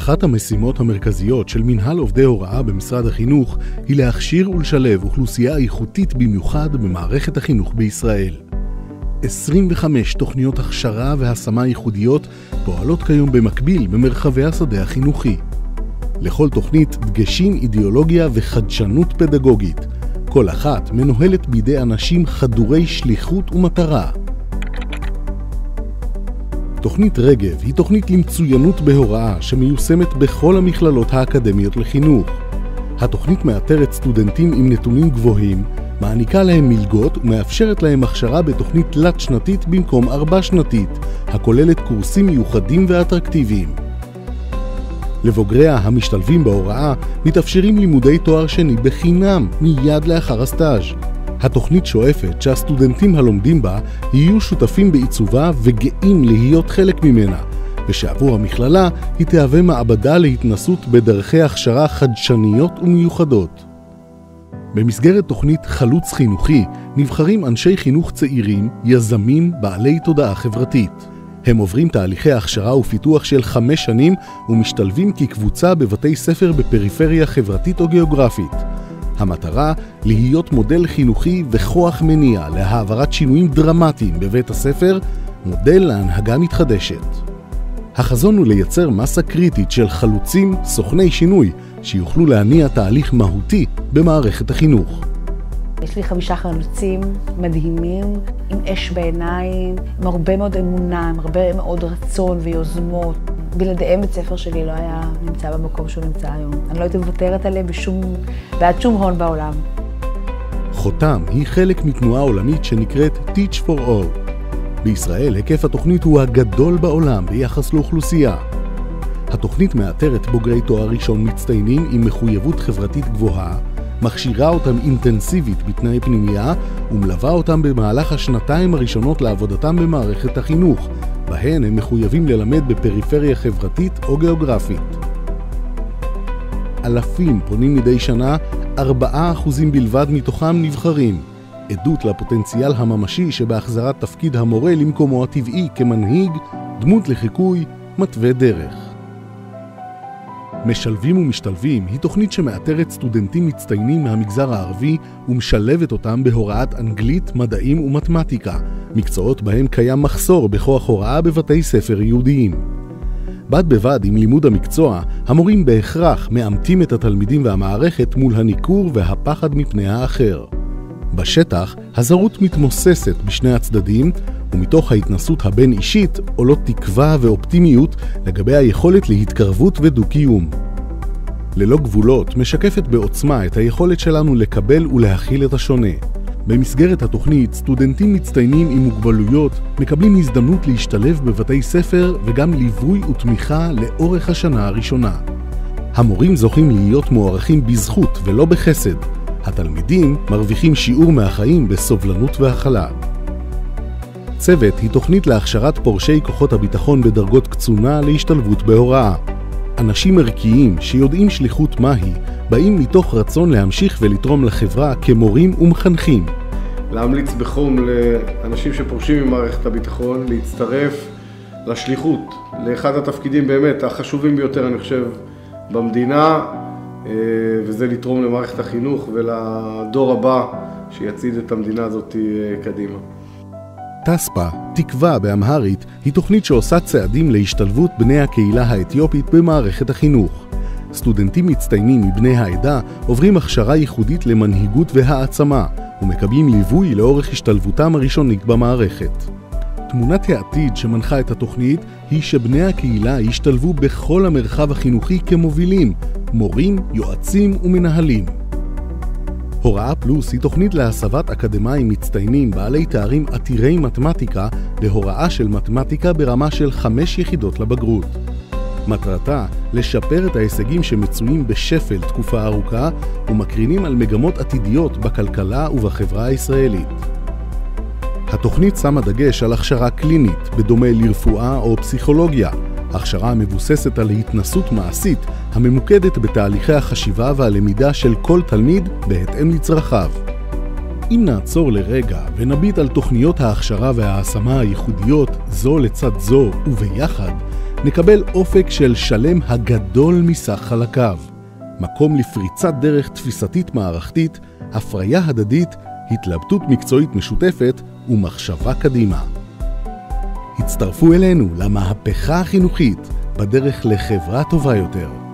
אחת המשימות המרכזיות של מנהל עובדי הוראה במשרד החינוך היא להכשיר ולשלב אוכלוסייה איכותית במיוחד במערכת החינוך בישראל. 25 תוכניות הכשרה והשמה ייחודיות פועלות כיום במקביל במרחבי השדה החינוכי. לכל תוכנית דגשים, אידיאולוגיה וחדשנות פדגוגית. כל אחת מנוהלת בידי אנשים חדורי שליחות ומטרה. תוכנית רגב היא תוכנית למצוינות בהוראה שמיושמת בכל המכללות האקדמיות לחינוך. התוכנית מאתרת סטודנטים עם נתונים גבוהים, מעניקה להם מלגות ומאפשרת להם הכשרה בתוכנית תלת-שנתית במקום 4-שנתית, הכוללת קורסים מיוחדים ואטרקטיביים. לבוגריה המשתלבים בהוראה מתאפשרים לימודי תואר שני בחינם מיד לאחר הסטאז'. התוכנית שואפת שהסטודנטים הלומדים בה יהיו שותפים בעיצובה וגאים להיות חלק ממנה, ושעבור המכללה היא תהווה מעבדה להתנסות בדרכי הכשרה חדשניות ומיוחדות. במסגרת תוכנית חלוץ חינוכי נבחרים אנשי חינוך צעירים, יזמים, בעלי תודעה חברתית. הם עוברים תהליכי הכשרה ופיתוח של 5 שנים ומשתלבים כקבוצה בבתי ספר בפריפריה חברתית או גיאוגרפית. המטרה להיות מודל חינוכי וכוח מניע להעברת שינויים דרמטיים בבית הספר, מודל להנהגה מתחדשת. החזון הוא לייצר מסה קריטית של חלוצים, סוכני שינוי, שיוכלו להניע תהליך מהותי במערכת החינוך. יש לי 5 חלוצים מדהימים, עם אש בעיניים, עם הרבה מאוד אמונה, עם הרבה מאוד רצון ויוזמות. בלעדיהם בית ספר שלי לא היה נמצא במקום שהוא נמצא היום. אני לא הייתי מוותרת עליהם בעד שום הון בעולם. חותם היא חלק מתנועה עולמית שנקראת Teach for All. בישראל היקף התוכנית הוא הגדול בעולם ביחס לאוכלוסייה. התוכנית מאתרת בוגרי תואר ראשון מצטיינים עם מחויבות חברתית גבוהה, מכשירה אותם אינטנסיבית בתנאי פנימייה ומלווה אותם במהלך השנתיים הראשונות לעבודתם במערכת החינוך, בהן הם מחויבים ללמד בפריפריה חברתית או גיאוגרפית. אלפים פונים מדי שנה, 4% בלבד מתוכם נבחרים. עדות לפוטנציאל הממשי שבהחזרת תפקיד המורה למקומו הטבעי כמנהיג, דמות לחיקוי, מתווה דרך. משלבים ומשתלבים היא תוכנית שמאתרת סטודנטים מצטיינים מהמגזר הערבי ומשלבת אותם בהוראת אנגלית, מדעים ומתמטיקה, מקצועות בהם קיים מחסור בכוח הוראה בבתי ספר יהודיים. בד בבד עם לימוד המקצוע, המורים בהכרח מאמתים את התלמידים והמערכת מול הניכור והפחד מפני האחר. בשטח, הזרות מתמוססת בשני הצדדים, ומתוך ההתנסות הבין-אישית עולות תקווה ואופטימיות לגבי היכולת להתקרבות ודו-קיום. ללא גבולות משקפת בעוצמה את היכולת שלנו לקבל ולהכיל את השונה. במסגרת התוכנית, סטודנטים מצטיינים עם מוגבלויות מקבלים הזדמנות להשתלב בבתי ספר וגם ליווי ותמיכה לאורך השנה הראשונה. המורים זוכים להיות מוערכים בזכות ולא בחסד. התלמידים מרוויחים שיעור מהחיים בסובלנות והכלה. צוות היא תוכנית להכשרת פורשי כוחות הביטחון בדרגות קצונה להשתלבות בהוראה. אנשים ערכיים שיודעים שליחות מהי, באים מתוך רצון להמשיך ולתרום לחברה כמורים ומחנכים. להמליץ בחום לאנשים שפורשים ממערכת הביטחון להצטרף לשליחות, לאחד התפקידים באמת החשובים ביותר אני חושב במדינה, וזה לתרום למערכת החינוך ולדור הבא שיצעיד את המדינה הזאת קדימה. תספה, תקווה באמהרית, היא תוכנית שעושה צעדים להשתלבות בני הקהילה האתיופית במערכת החינוך. סטודנטים מצטיינים מבני העדה עוברים הכשרה ייחודית למנהיגות והעצמה, ומקבלים ליווי לאורך השתלבותם הראשונית במערכת. תמונת העתיד שמנחה את התוכנית היא שבני הקהילה ישתלבו בכל המרחב החינוכי כמובילים, מורים, יועצים ומנהלים. הוראה פלוס היא תוכנית להסבת אקדמאים מצטיינים בעלי תארים עתירי מתמטיקה להוראה של מתמטיקה ברמה של 5 יחידות לבגרות. מטרתה לשפר את ההישגים שמצויים בשפל תקופה ארוכה ומקרינים על מגמות עתידיות בכלכלה ובחברה הישראלית. התוכנית שמה דגש על הכשרה קלינית בדומה לרפואה או פסיכולוגיה, הכשרה מבוססת על התנסות מעשית הממוקדת בתהליכי החשיבה והלמידה של כל תלמיד בהתאם לצרכיו. אם נעצור לרגע ונביט על תוכניות ההכשרה וההשמה הייחודיות זו לצד זו וביחד, נקבל אופק של שלם הגדול מסך חלקיו. מקום לפריצת דרך תפיסתית מערכתית, הפריה הדדית, התלבטות מקצועית משותפת ומחשבה קדימה. הצטרפו אלינו למהפכה החינוכית בדרך לחברה טובה יותר.